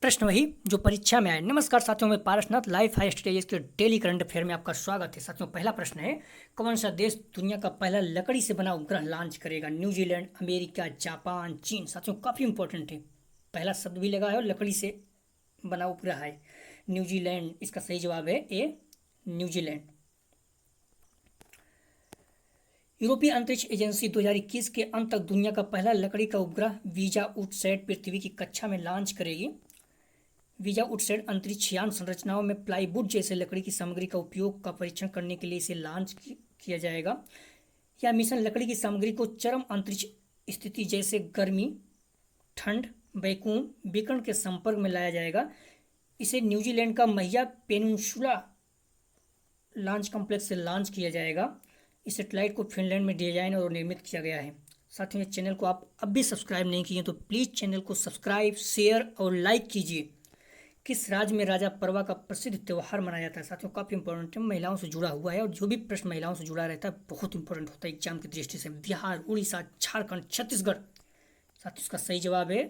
प्रश्न वही जो परीक्षा में आए। नमस्कार साथियों, मैं पारसनाथ लाइफ हाई स्टेजेस के डेली करंट अफेयर में आपका स्वागत है। साथियों, पहला प्रश्न है, कौन सा देश दुनिया का पहला लकड़ी से बना उपग्रह लॉन्च करेगा? न्यूजीलैंड, अमेरिका, जापान, चीन। साथियों, काफ़ी इंपॉर्टेंट है, पहला शब्द भी लगा है और लकड़ी से बना उपग्रह है। न्यूजीलैंड इसका सही जवाब है ए, न्यूजीलैंड। यूरोपीय अंतरिक्ष एजेंसी 2021 के अंत तक दुनिया का पहला लकड़ी का उपग्रह वीजाउटसैट पृथ्वी की कक्षा में लॉन्च करेगी। वीजाउटसैट अंतरिक्ष यान संरचनाओं में प्लाईवुड जैसे लकड़ी की सामग्री का उपयोग का परीक्षण करने के लिए इसे लॉन्च किया जाएगा। यह मिशन लकड़ी की सामग्री को चरम अंतरिक्ष स्थिति जैसे गर्मी, ठंड, वैक्यूम, विकिरण के संपर्क में लाया जाएगा। इसे न्यूजीलैंड का मैया पेनिनसुला लॉन्च कॉम्प्लेक्स से लॉन्च किया जाएगा। इस सेटेलाइट को फिनलैंड में डिजाइन और निर्मित किया गया है। साथियों, इस चैनल को आप अब भी सब्सक्राइब नहीं किए तो प्लीज़ चैनल को सब्सक्राइब, शेयर और लाइक कीजिए। किस राज्य में राजा परवा का प्रसिद्ध त्यौहार मनाया जाता है? साथियों, काफ़ी इंपॉर्टेंट है, महिलाओं से जुड़ा हुआ है और जो भी प्रश्न महिलाओं से जुड़ा रहता है बहुत इंपॉर्टेंट होता है एग्जाम की दृष्टि से। बिहार, उड़ीसा, झारखंड, छत्तीसगढ़। साथियों, इसका सही जवाब है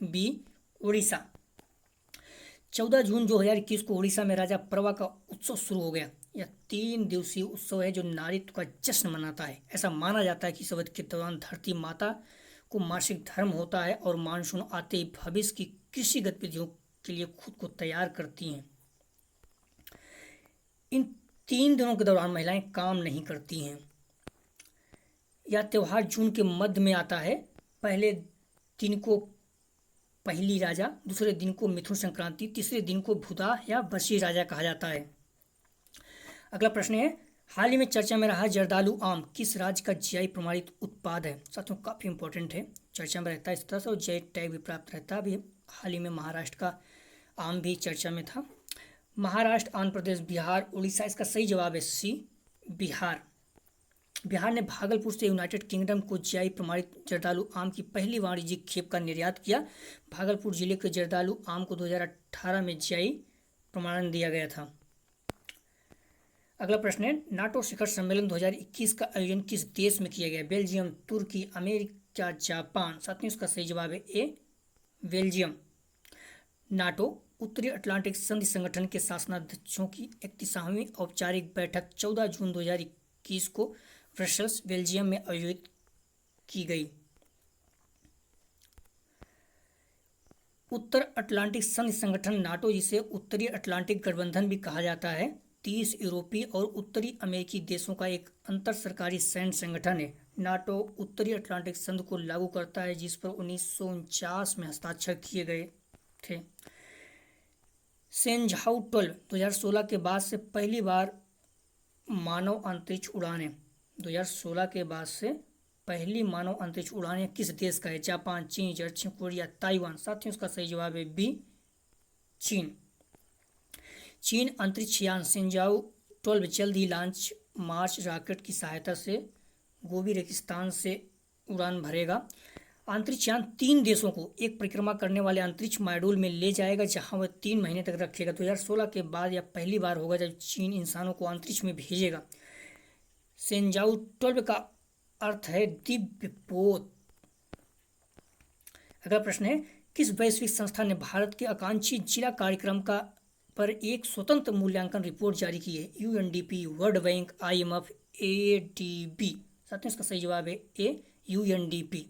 बी, उड़ीसा। 14 जून 2021 को उड़ीसा में राजा परवा का उत्सव शुरू हो गया। यह 3 दिवसीय उत्सव है जो नारीत्व का जश्न मनाता है। ऐसा माना जाता है कि इस अवधि के दौरान धरती माता को मासिक धर्म होता है और मानसून आते ही भविष्य की कृषि गतिविधियों के लिए खुद को तैयार करती हैं। इन 3 दिनों के दौरान महिलाएं काम नहीं करती हैं। यह त्यौहार जून के मध्य में आता है। पहले दिन को पहली राजा, दूसरे दिन को मिथुन संक्रांति, तीसरे दिन को भूदा या बसी राजा कहा जाता है। अगला प्रश्न है, हाल ही में चर्चा में रहा जर्दालू आम किस राज्य का जीआई प्रमाणित उत्पाद है? साथियों, काफ़ी इंपॉर्टेंट है, चर्चा में रहता है इस तरह से और जीआई टैग भी प्राप्त रहता है। अभी हाल ही में महाराष्ट्र का आम भी चर्चा में था। महाराष्ट्र, आंध्र प्रदेश, बिहार, उड़ीसा। इसका सही जवाब है सी, बिहार। बिहार ने भागलपुर से यूनाइटेड किंगडम को जीआई प्रमाणित जर्दालू आम की पहली वाणिज्यिक खेप का निर्यात किया। भागलपुर जिले के जर्दालू आम को 2018 में जीआई प्रमाणन दिया गया था। अगला प्रश्न है, नाटो शिखर सम्मेलन 2021 का आयोजन किस देश में किया गया? बेल्जियम, तुर्की, अमेरिका, जापान। साथियों, इसका सही जवाब है ए, बेल्जियम। नाटो उत्तरी अटलांटिक संधि संगठन के शासनाध्यक्षों की 31वीं औपचारिक बैठक 14 जून 2021 को ब्रसेल्स, बेल्जियम में आयोजित की गई। उत्तर अटलांटिक संधि संगठन नाटो, जिसे उत्तरी अटलांटिक गठबंधन भी कहा जाता है, 30 यूरोपीय और उत्तरी अमेरिकी देशों का एक अंतर सरकारी सैन्य संगठन है। नाटो उत्तरी अटलांटिक संधि को लागू करता है जिस पर 1949 में हस्ताक्षर किए गए थे। सेंझाऊ 12 2016 के बाद से पहली बार मानव अंतरिक्ष उड़ानें 2016 के बाद से पहली मानव अंतरिक्ष उड़ानें किस देश का है? जापान, चीन, दक्षिण कोरिया, ताइवान। साथियों, इसका सही जवाब है बी, चीन। चीन अंतरिक्ष यान सेंझाऊ 12 जल्द ही लॉन्च मार्च रॉकेट की सहायता से गोबी रेगिस्तान से उड़ान भरेगा। अंतरिक्ष यान 3 देशों को एक परिक्रमा करने वाले अंतरिक्ष मॉड्यूल में ले जाएगा जहां वह 3 महीने तक रखेगा। 2016 के बाद यह पहली बार होगा जब चीन इंसानों को अंतरिक्ष में भेजेगा। सेंझाऊ 12 का अर्थ है दिव्य पोत। अगला प्रश्न है, किस वैश्विक संस्था ने भारत के आकांक्षी जिला कार्यक्रम का पर एक स्वतंत्र मूल्यांकन रिपोर्ट जारी की है? UNDP, world bank, IMF, ADB. साथियों, इसका सही जवाब है ए, यूएनडीपी।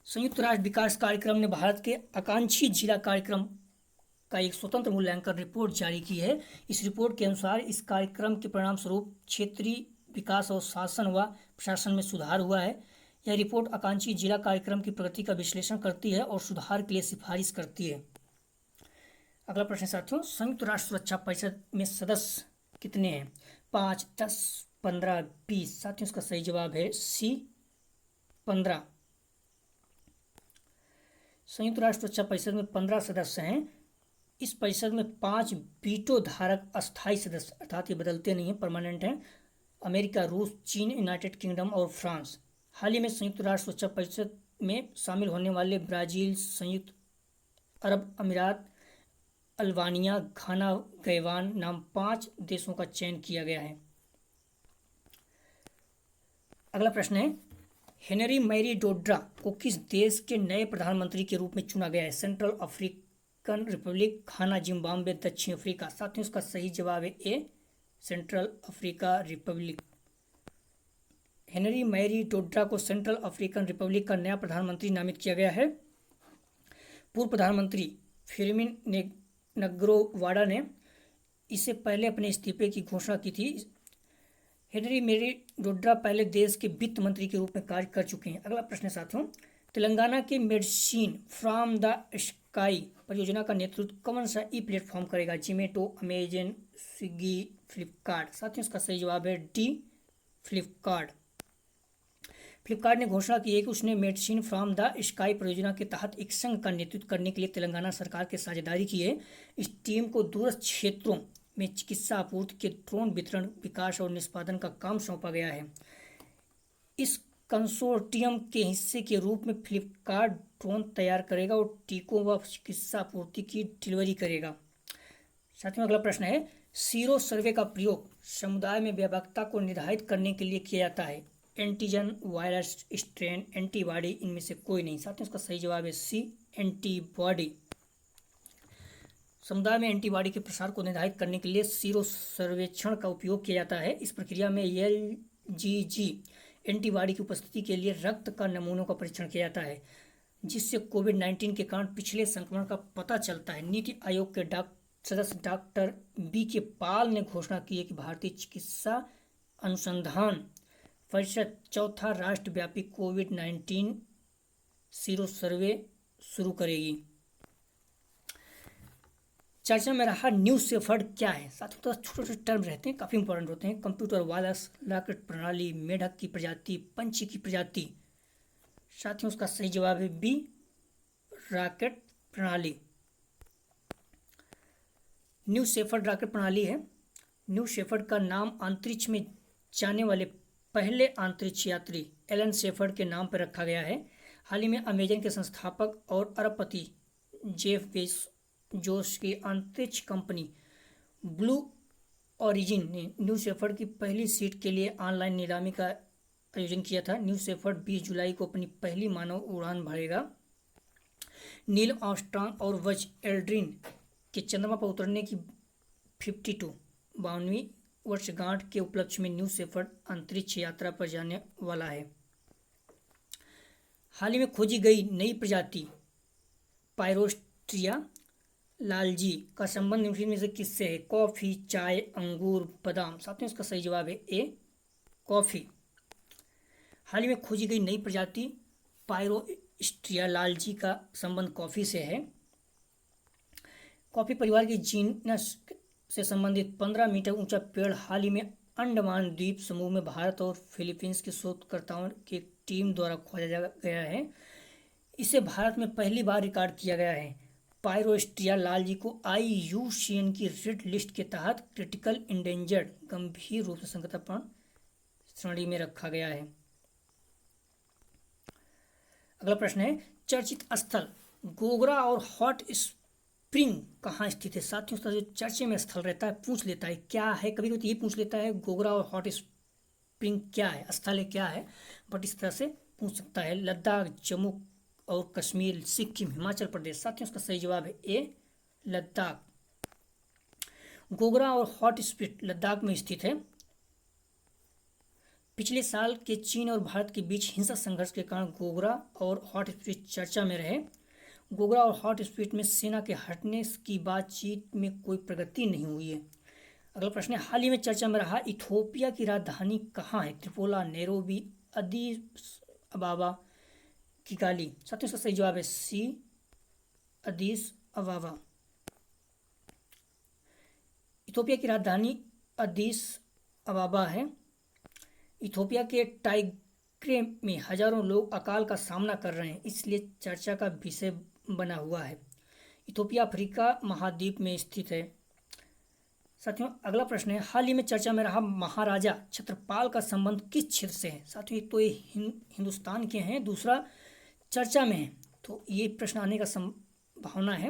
संयुक्त राष्ट्र विकास कार्यक्रम ने भारत के आकांक्षी जिला कार्यक्रम का एक स्वतंत्र मूल्यांकन रिपोर्ट जारी की है। इस रिपोर्ट के अनुसार इस कार्यक्रम के परिणाम स्वरूप क्षेत्रीय विकास और शासन व प्रशासन में सुधार हुआ है। यह रिपोर्ट आकांक्षी जिला कार्यक्रम की प्रगति का विश्लेषण करती है और सुधार के लिए सिफारिश करती है। अगला प्रश्न साथियों, संयुक्त राष्ट्र सुरक्षा परिषद में सदस्य कितने हैं? 5, 10, 15, 20। साथियों, इसका सही जवाब है सी, 15। संयुक्त राष्ट्र सुरक्षा परिषद में 15 सदस्य हैं। इस परिषद में 5 वीटो धारक अस्थायी सदस्य, अर्थात ये बदलते नहीं हैं, परमानेंट हैं। अमेरिका, रूस, चीन, यूनाइटेड किंगडम और फ्रांस। हाल ही में संयुक्त राष्ट्र सुरक्षा परिषद में शामिल होने वाले ब्राजील, संयुक्त अरब अमीरात, अल्बानिया, घाना, गैवान नाम 5 देशों का चयन किया गया है। अगला प्रश्न है, हेनरी मैरी डोड्रा को किस देश के नए प्रधानमंत्री के रूप में चुना गया है? Central African Republic, Ghana, Zimbabwe, दक्षिण अफ्रीका। साथियों इसका सही जवाब है A, Central Africa Republic. Henri Marie Dondra को सेंट्रल अफ्रीकन रिपब्लिक का नया प्रधानमंत्री नामित किया गया है। पूर्व प्रधानमंत्री फिरमिन नग्रोवाडा ने इससे पहले अपने इस्तीफे की घोषणा की थी। हेनरी मैरी डोड्रा पहले देश के वित्त मंत्री के रूप में कार्य कर चुके हैं। अगला प्रश्न है साथियों, तेलंगाना के मेडिसिन फ्रॉम द स्काई परियोजना का नेतृत्व कौन सा ई प्लेटफॉर्म करेगा? Zomato, Amazon, Swiggy, Flipkart. साथियों इसका सही जवाब है डी, फ्लिपकार्ट। फ्लिपकार्ट ने घोषणा की है कि उसने मेडिसिन फ्रॉम द स्काई परियोजना के तहत एक संघ का नेतृत्व करने के लिए तेलंगाना सरकार के साझेदारी की है। इस टीम को दूरस्थ क्षेत्रों में चिकित्सा आपूर्ति के ड्रोन वितरण, विकास और निष्पादन का काम सौंपा गया है। इस कंसोर्टियम के हिस्से के रूप में फ्लिपकार्ट ड्रोन तैयार करेगा और टीकों व चिकित्सा आपूर्ति की डिलीवरी करेगा। साथ में अगला प्रश्न है, सीरो सर्वे का प्रयोग समुदाय में व्यापकता को निर्धारित करने के लिए किया जाता है। एंटीजन, वायरस, स्ट्रेन, एंटीबॉडी, इनमें से कोई नहीं। साथ में उसका सही जवाब है सी, एंटीबॉडी। समुदाय में एंटीबॉडी के प्रसार को निर्धारित करने के लिए सीरो सर्वेक्षण का उपयोग किया जाता है। इस प्रक्रिया में एलजीजी एंटीबॉडी की उपस्थिति के लिए रक्त का नमूनों का परीक्षण किया जाता है, जिससे कोविड-19 के कारण पिछले संक्रमण का पता चलता है। नीति आयोग के सदस्य डॉक्टर बी के पाल ने घोषणा की है कि भारतीय चिकित्सा अनुसंधान परिषद चौथा राष्ट्रव्यापी कोविड-19 सीरो सर्वे शुरू करेगी। चर्चा में रहा न्यू शेफर्ड क्या है? साथ ही छोटे छोटे टर्म रहते हैं, काफ़ी इंपॉर्टेंट होते हैं। कंप्यूटर वायरस, रॉकेट प्रणाली, मेढक की प्रजाति, पंछी की प्रजाति। साथ ही उसका सही जवाब है बी, रॉकेट प्रणाली। न्यू शेफर्ड रॉकेट प्रणाली है। न्यू शेफर्ड का नाम अंतरिक्ष में जाने वाले पहले अंतरिक्ष यात्री एलन शेफर्ड के नाम पर रखा गया है। हाल ही में अमेजन के संस्थापक और अरबपति जेफ बेजोस की अंतरिक्ष कंपनी ब्लू ओरिजिन ने न्यू शेफर्ड की पहली सीट के लिए ऑनलाइन नीलामी का आयोजन किया था। न्यू शेफर्ड 20 जुलाई को अपनी पहली मानव उड़ान भरेगा। नील आर्मस्ट्रांग और बज एल्ड्रिन के चंद्रमा पर उतरने की 52वीं वर्षगांठ के उपलक्ष्य में न्यू शेफर्ड अंतरिक्ष यात्रा पर जाने वाला है। हाल ही में खोजी गई नई प्रजाति पायरोस्ट्रिया लालजी का संबंध निम्नलिखित में से किससे है? कॉफी, चाय, अंगूर, बादाम। साथ में इसका सही जवाब है ए, कॉफी। हाल ही में खोजी गई नई प्रजाति पायरोस्ट्रिया लालजी का संबंध कॉफी से है। कॉफी परिवार के जीनस से संबंधित 15 मीटर ऊंचा पेड़ हाल ही में अंडमान द्वीप समूह में भारत और फिलीपींस के शोधकर्ताओं की टीम द्वारा खोजा गया है। इसे भारत में पहली बार रिकॉर्ड किया गया है। पायरोस्ट्रिया लालजी को IUCN की रेड लिस्ट के तहत क्रिटिकल इंडेंजर्ड गंभीर रूप से संकटापन्न श्रेणी में रखा गया है। अगला प्रश्न है, चर्चित स्थल गोगरा और हॉट स्प्रिंग कहाँ स्थित है? साथियों जो चर्चे में स्थल रहता है पूछ लेता है क्या है, कभी कभी ये पूछ लेता है गोगरा और हॉट स्प्रिंग क्या है, स्थल है क्या है, बट इस तरह से पूछ सकता है। लद्दाख, जम्मू और कश्मीर, सिक्किम, हिमाचल प्रदेश। साथियों उसका सही जवाब है ए, लद्दाख। गोगरा और हॉट स्प्रिंग लद्दाख में स्थित है। पिछले साल के चीन और भारत के बीच हिंसक संघर्ष के कारण गोगरा और हॉट स्प्रिंग चर्चा में रहे। गोगरा और हॉट स्प्रिंग में सेना के हटने की बातचीत में कोई प्रगति नहीं हुई है। अगला प्रश्न है, हाल ही में चर्चा में रहा इथोपिया की राजधानी कहाँ है? त्रिपोला, नैरोबी, अदीस अबाबा, किगाली। साथियों इसका सही जवाब है सी, अदीस अबाबा। इथोपिया की राजधानी अदीस अबाबा है। इथोपिया के टाइग्रे में हजारों लोग अकाल का सामना कर रहे हैं, इसलिए चर्चा का विषय बना हुआ है। इथोपिया अफ्रीका महाद्वीप में स्थित है। साथियों अगला प्रश्न है, हाल ही में चर्चा में रहा महाराजा छत्रपाल का संबंध किस क्षेत्र से है? साथियों तो ये हिंदुस्तान के हैं, दूसरा चर्चा में है, तो ये प्रश्न आने का संभावना है।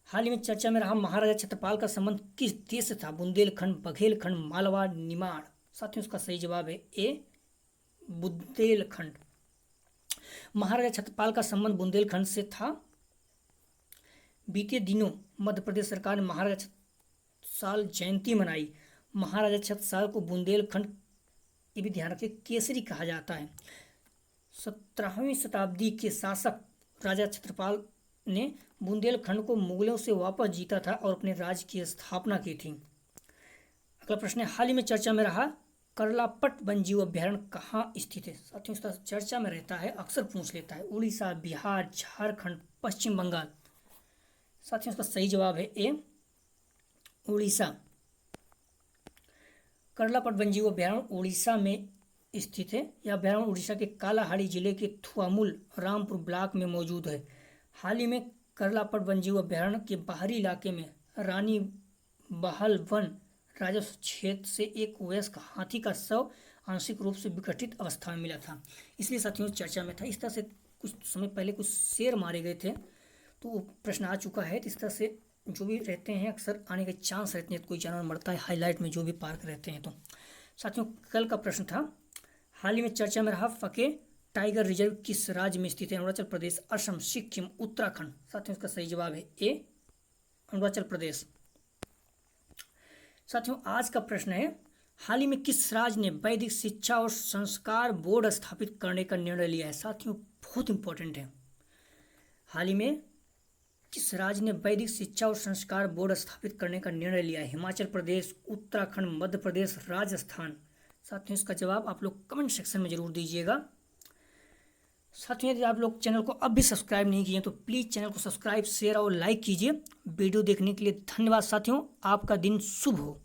हाल ही में चर्चा में रहा महाराजा छत्रपाल का संबंध किस देश से था? बुंदेलखंड, बघेलखंड, मालवा, निमाड़। साथियों इसका सही जवाब है ए, बुंदेलखंड। महाराजा छत्रपाल का संबंध बुंदेलखंड से था। बीते दिनों मध्य प्रदेश सरकार ने महाराजा छत्रसाल जयंती मनाई। महाराजा छत्रसाल को बुंदेलखंड, ये भी ध्यान रखिए, केसरी कहा जाता है। 17वीं शताब्दी के शासक राजा छत्रपाल ने बुंदेलखंड को मुगलों से वापस जीता था और अपने राज्य की स्थापना की थी। अगला प्रश्न है, हाल ही में चर्चा में रहा करलापट वन्यजीव अभ्यारण्य कहाँ स्थित है। साथियों इसका चर्चा में रहता है, अक्सर पूछ लेता है, उड़ीसा, बिहार, झारखंड, पश्चिम बंगाल। साथियों इसका सही जवाब है ए, उड़ीसा। करलापट वन्यजीव अभ्यारण्य उड़ीसा में स्थित है। यह अभ्यारण्य उड़ीसा के कालाहांडी जिले के थुआमुल रामपुर ब्लॉक में मौजूद है। हाल ही में करलापट वन्यजीव अभ्यारण्य के बाहरी इलाके में रानी बहाल वन राजस्व क्षेत्र से एक वयस्क हाथी का शव आंशिक रूप से विघटित अवस्था में मिला था, इसलिए साथियों चर्चा में था। इस तरह से कुछ समय पहले कुछ शेर मारे गए थे, तो वो प्रश्न आ चुका है। तो इस तरह से जो भी रहते हैं अक्सर आने के चांस रहते हैं, तो कोई जानवर मरता है हाईलाइट में जो भी पार्क रहते हैं। तो साथियों कल का प्रश्न था, हाल ही में चर्चा में रहा फके टाइगर रिजर्व किस राज्य में स्थित है। अरुणाचल प्रदेश, असम, सिक्किम, उत्तराखंड। साथियों इसका सही जवाब है ए, अरुणाचल प्रदेश। साथियों आज का प्रश्न है, हाल ही में किस राज्य ने वैदिक शिक्षा और संस्कार बोर्ड स्थापित करने का निर्णय लिया है। साथियों बहुत इंपॉर्टेंट है, हाल ही में किस राज्य ने वैदिक शिक्षा और संस्कार बोर्ड स्थापित करने का निर्णय लिया है। हिमाचल प्रदेश, उत्तराखंड, मध्य प्रदेश, राजस्थान। साथियों इसका जवाब आप लोग कमेंट सेक्शन में जरूर दीजिएगा। साथियों यदि आप लोग चैनल को अब भी सब्सक्राइब नहीं किए तो प्लीज़ चैनल को सब्सक्राइब, शेयर और लाइक कीजिए। वीडियो देखने के लिए धन्यवाद साथियों, आपका दिन शुभ हो।